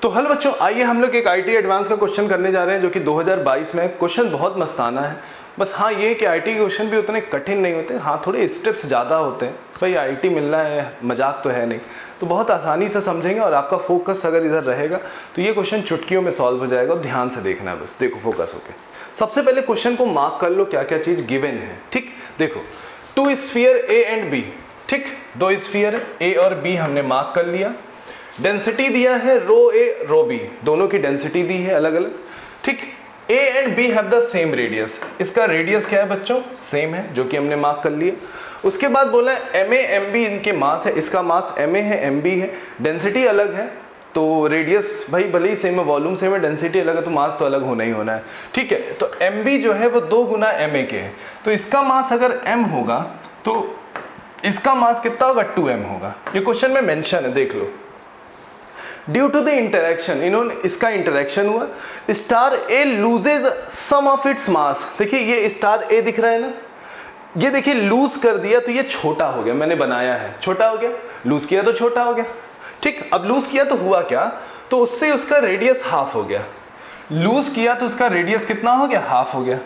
तो हल बच्चों, आइए हम लोग एक आईटी एडवांस का क्वेश्चन करने जा रहे हैं जो कि 2022 में। क्वेश्चन बहुत मस्ताना है, बस हाँ ये कि आईटी के क्वेश्चन भी उतने कठिन नहीं होते, हाँ थोड़े स्टेप्स ज़्यादा होते हैं। भाई आईटी मिलना है, मजाक तो है नहीं, तो बहुत आसानी से समझेंगे और आपका फोकस अगर इधर रहेगा तो ये क्वेश्चन चुटकियों में सॉल्व हो जाएगा। और ध्यान से देखना है, बस देखो फोकस होके। सबसे पहले क्वेश्चन को मार्क कर लो, क्या क्या चीज़ गिवन है। ठीक, देखो two sphere A and B, ठीक, दो स्फीयर ए और बी हमने मार्क कर लिया। डेंसिटी दिया है रो ए रो बी, दोनों की डेंसिटी दी है अलग अलग। ठीक, A and B have the same radius, इसका रेडियस क्या है बच्चों, सेम है, जो कि हमने मार्क कर लिया। उसके बाद बोला एम ए एम बी इनके मास है, इसका मास एम ए है एम बी है, डेंसिटी अलग है तो रेडियस भाई भले ही सेम है, वॉल्यूम सेम है, डेंसिटी अलग है तो मास तो अलग होना ही होना है। ठीक है, तो एम बी जो है वो 2 गुना एम ए के है, तो इसका मास अगर m होगा तो इसका मास कितना होगा, 2m होगा। ये क्वेश्चन में मेंशन है, देख लो। ड्यू टू द इंटरेक्शन, इन्होंने इसका इंटरेक्शन हुआ, star A loses some of its mass. देखिए ये स्टार ए दिख रहा है ना, ये देखिए लूज कर दिया तो ये छोटा हो गया, मैंने बनाया है, छोटा हो गया, लूज किया तो छोटा हो गया। ठीक, अब लूज किया तो हुआ क्या, तो उससे उसका रेडियस हाफ हो गया, लूज किया तो उसका रेडियस कितना हो गया, हाफ हो गया।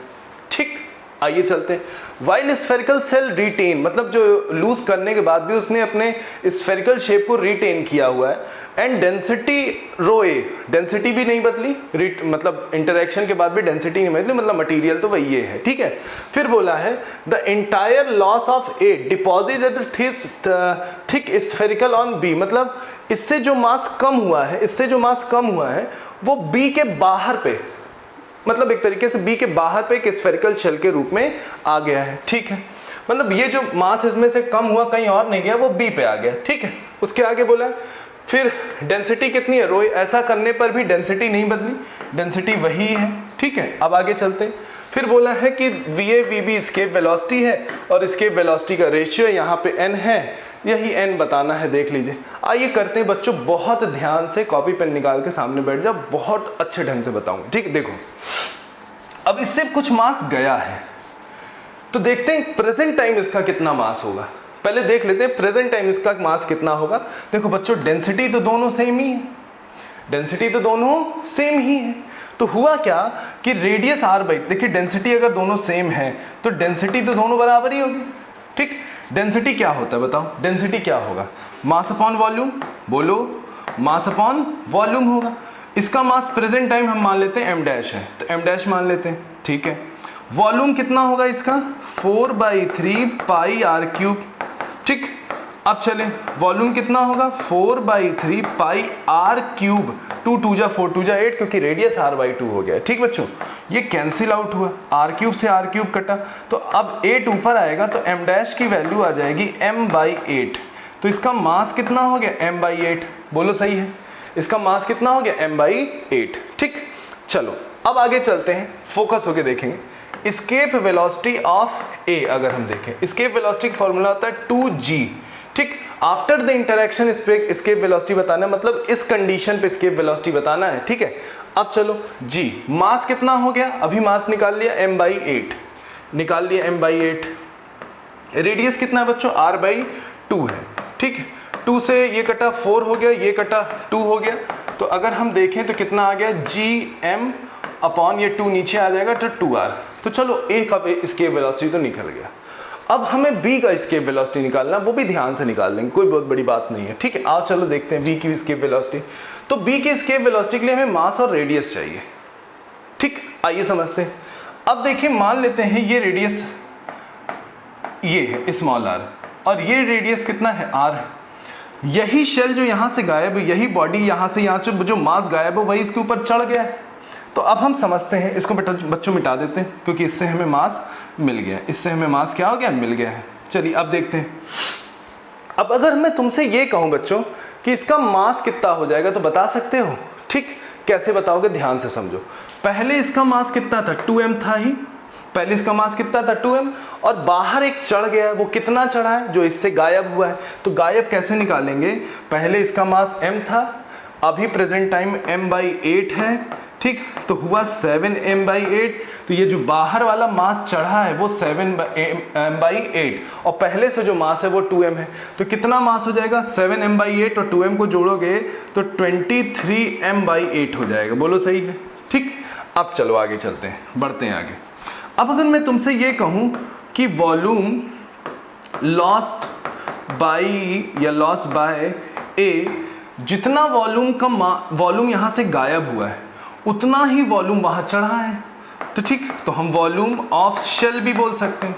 ठीक, आइए चलते हैं। वाइल स्फेरिकल सेल रिटेन, मतलब जो लूज करने के बाद भी उसने अपने स्फेरिकल शेप को रिटेन किया हुआ है। And density rho A, density भी नहीं बदली, मतलब इंटरेक्शन के बाद भी डेंसिटी नहीं बदली, मतलब मटेरियल तो वही है। ठीक है, फिर बोला है the entire loss of A deposited thick spherical on B, मतलब इससे जो मास कम हुआ है, इससे जो मास कम हुआ है वो बी के बाहर पे, मतलब एक तरीके से बी के बाहर पे एक स्फेरिकल शेल के रूप में आ गया है। ठीक है, मतलब ये जो मास इसमें से कम हुआ कहीं और नहीं गया, वो बी पे आ गया। ठीक है, उसके आगे बोला है फिर डेंसिटी कितनी है रो, ऐसा करने पर भी डेंसिटी नहीं बदली, डेंसिटी वही है। ठीक है, अब आगे चलते हैं। फिर बोला है कि V A V B escape velocity है और एस्केप वेलोसिटी का रेशियो यहाँ पे n है, यही n बताना है, देख लीजिए। आइए करते हैं बच्चों, बहुत ध्यान से कॉपी पेन निकाल के सामने बैठ जाओ, बहुत अच्छे ढंग से बताऊंगा। ठीक, देखो अब इससे कुछ मास गया है तो देखते हैं प्रेजेंट टाइम इसका कितना मास होगा। पहले देख लेते हैं प्रेजेंट टाइम इसका मास कितना होगा। देखो बच्चों डेंसिटी तो दोनों सेम ही है, डेंसिटी तो दोनों सेम ही है, तो हुआ क्या कि रेडियस r बाई, देखिए डेंसिटी अगर दोनों सेम है तो डेंसिटी तो दोनों बराबर ही होगी। ठीक, डेंसिटी क्या होता है बताओ, डेंसिटी क्या होगा, मास अपॉन वॉल्यूम, बोलो मास अपॉन वॉल्यूम होगा। इसका मास प्रेजेंट टाइम हम मान लेते हैं m डैश है तो m डैश मान लेते हैं। ठीक है, वॉल्यूम कितना होगा इसका, 4/3 पाई r क्यूब। ठीक, अब चले वॉल्यूम कितना होगा, 4/3 पाई r क्यूब, 2 2 जा 4 2 जा 8, क्योंकि रेडियस r/2 हो गया। ठीक बच्चों, ये कैंसिल आउट हुआ, r क्यूब से r क्यूब कटा, तो अब 8 ऊपर आएगा तो m डैश की वैल्यू आ जाएगी m/8। तो इसका मास कितना हो गया, m/8, बोलो सही है, इसका मास कितना हो गया, m/8। ठीक, चलो अब आगे चलते हैं, फोकस होके देखेंगे। एस्केप वेलोसिटी ऑफ ए अगर हम देखें, एस्केप वेलोसिटी का फॉर्मूला होता है 2g। ठीक, आफ्टर द इंटरेक्शन इस पे एस्केप वेलोसिटी बताना है, मतलब इस कंडीशन पे एस्केप वेलोसिटी बताना है। ठीक है, अब चलो g, मास कितना हो गया, अभी मास निकाल लिया m/8, निकाल लिया m/8। रेडियस कितना है बच्चों, r/2 है। ठीक, 2 से ये कटा 4 हो गया, ये कटा 2 हो गया, तो अगर हम देखें तो कितना आ गया, gm अपॉन ये 2 नीचे आ जाएगा तो 2r। तो चलो a का एस्केप वेलोसिटी तो निकल गया। अब हमें b का एस्केप वेलोसिटी निकालना, वो भी ध्यान से निकाल लेंगे, कोई बहुत बड़ी बात नहीं है। ठीक है, आज चलो देखते हैं b की एस्केप वेलोसिटी। तो b की एस्केप वेलोसिटी के लिए हमें मास और रेडियस चाहिए। ठीक, आइए समझते हैं। अब देखिए मान लेते हैं ये रेडियस ये है स्मॉल r और ये रेडियस कितना है r। यही शेल जो यहाँ से गायब, यही बॉडी यहाँ से जो मास गायब है वही इसके ऊपर चढ़ गया है। तो अब हम समझते हैं, इसको बच्चों मिटा देते हैं क्योंकि इससे हमें मास मिल गया, इससे हमें मास क्या हो गया, मिल गया है। चलिए अब देखते हैं। अब अगर मैं तुमसे ये कहूँ बच्चों कि इसका मास कितना हो जाएगा तो बता सकते हो। ठीक, कैसे बताओगे, ध्यान से समझो। पहले इसका मास कितना था, 2m था ही, पहले इसका मास कितना था 2m, और बाहर एक चढ़ गया, वो कितना चढ़ा है, जो इससे गायब हुआ है। तो गायब कैसे निकालेंगे, पहले इसका मास m था, अभी प्रेजेंट टाइम m/8 है, ठीक, तो हुआ 7m/8। तो ये जो बाहर वाला मास चढ़ा है वो 7m/8 और पहले से जो मास है वो 2m है। तो कितना मास हो जाएगा, 7m/8 और 2m को जोड़ोगे तो 23m/8 हो जाएगा। बोलो सही है। ठीक, अब चलो आगे चलते हैं, बढ़ते हैं आगे। अब अगर मैं तुमसे ये कहूँ कि वॉल्यूम लॉस्ट बाई या लॉस बाय ए, जितना वॉल्यूम यहाँ से गायब हुआ है उतना ही वॉल्यूम वहाँ चढ़ा है। तो ठीक, तो हम वॉल्यूम ऑफ शेल भी बोल सकते हैं।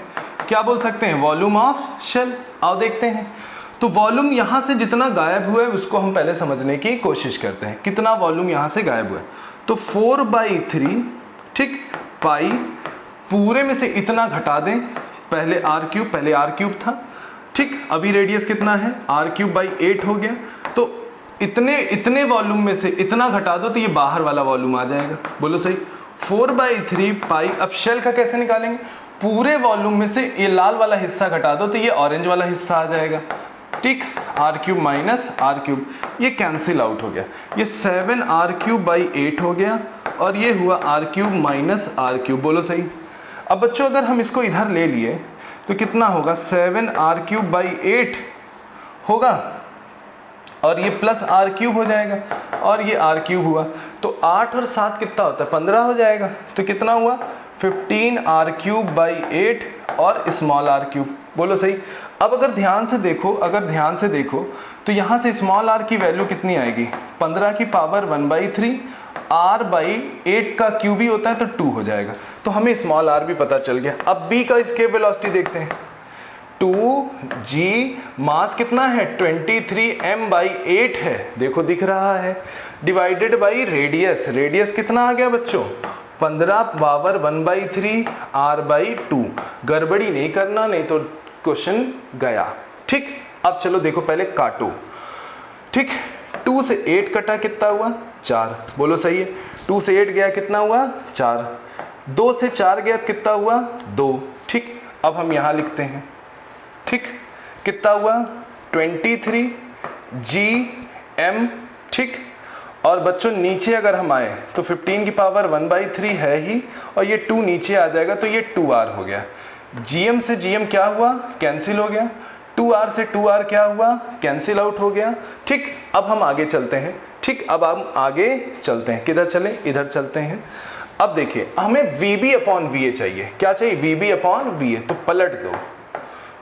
क्या बोल सकते हैं, वॉल्यूम ऑफ शेल। आओ देखते हैं। तो वॉल्यूम यहाँ से जितना गायब हुआ है उसको हम पहले समझने की कोशिश करते हैं। कितना वॉल्यूम यहाँ से गायब हुआ है, तो 4/3, ठीक, पाई पूरे में से इतना घटा दें, पहले r क्यूब था, ठीक, अभी रेडियस कितना है, r3/8 हो गया। तो इतने वॉल्यूम में से इतना घटा दो तो ये बाहर वाला वॉल्यूम आ जाएगा। बोलो सही। 4/3 पाई। अब शेल का कैसे निकालेंगे, पूरे वॉल्यूम में से ये लाल वाला हिस्सा घटा दो तो ये ऑरेंज वाला हिस्सा आ जाएगा। ठीक, r³ माइनस r³, ये कैंसिल आउट हो गया। ये 7r³/8 हो गया और ये हुआ r³ माइनस r³। बोलो सही। अब बच्चों अगर हम इसको इधर ले लिए तो कितना होगा, 7r³/8 होगा और ये प्लस r³ हो जाएगा और ये r³ हुआ। तो 8 और 7 कितना होता है, 15 हो जाएगा। तो कितना हुआ, 15r³/8 और स्मॉल r³। बोलो सही। अब अगर ध्यान से देखो तो यहाँ से स्मॉल r की वैल्यू कितनी आएगी, 15 की पावर 1/3, r/8 का क्यूब भी होता है तो 2 हो जाएगा। तो हमें स्मॉल r भी पता चल गया। अब b का एस्केप वेलोसिटी देखते हैं। 2g, मास कितना है, 23m/8 है, देखो दिख रहा है, डिवाइडेड बाई रेडियस कितना आ गया बच्चों, 15 पावर 1/3 r/2। गड़बड़ी नहीं करना, नहीं तो क्वेश्चन गया। ठीक, अब चलो देखो पहले काटो। ठीक, 2 से 8 कटा कितना हुआ, 4। बोलो सही है। 2 से 8 गया कितना हुआ, 4। 2 से 4 गया कितना हुआ, 2। ठीक, अब हम यहाँ लिखते हैं। ठीक, कितना हुआ, 23gm। ठीक, और बच्चों नीचे अगर हम आए तो 15 की पावर 1/3 है ही और ये 2 नीचे आ जाएगा तो ये 2r हो गया। gm से gm क्या हुआ, कैंसिल हो गया। 2r से 2r क्या हुआ, कैंसिल आउट हो गया। ठीक, अब हम आगे चलते हैं। ठीक, अब हम आगे चलते हैं, किधर चलें, इधर चलते हैं। अब देखिए हमें VB/VA चाहिए। क्या चाहिए, VB/VA। तो पलट दो,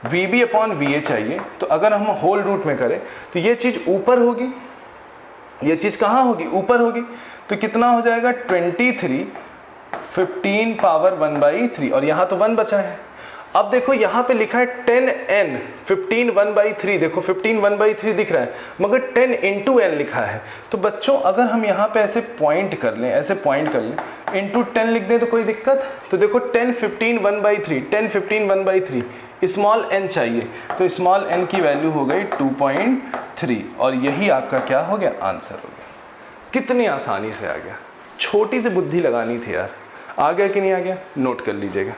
VB/VA चाहिए। तो अगर हम होल रूट में करें तो ये चीज़ ऊपर होगी, ये चीज़ कहाँ होगी, ऊपर होगी। तो कितना हो जाएगा, 23, 15 पावर 1/3 और यहाँ तो 1 बचा है। अब देखो यहाँ पे लिखा है 10n, 15 1/3, देखो 15 1/3 दिख रहा है मगर 10 × n लिखा है। तो बच्चों अगर हम यहाँ पे ऐसे पॉइंट कर लें, इंटू 10 लिख दें तो कोई दिक्कत। तो देखो 10 15 1/3, 10 15 1/3, स्मॉल n चाहिए तो स्मॉल n की वैल्यू हो गई 2.3 और यही आपका क्या हो गया, आंसर हो गया। कितनी आसानी से आ गया, छोटी सी बुद्धि लगानी थी यार। आ गया कि नहीं आ गया, नोट कर लीजिएगा।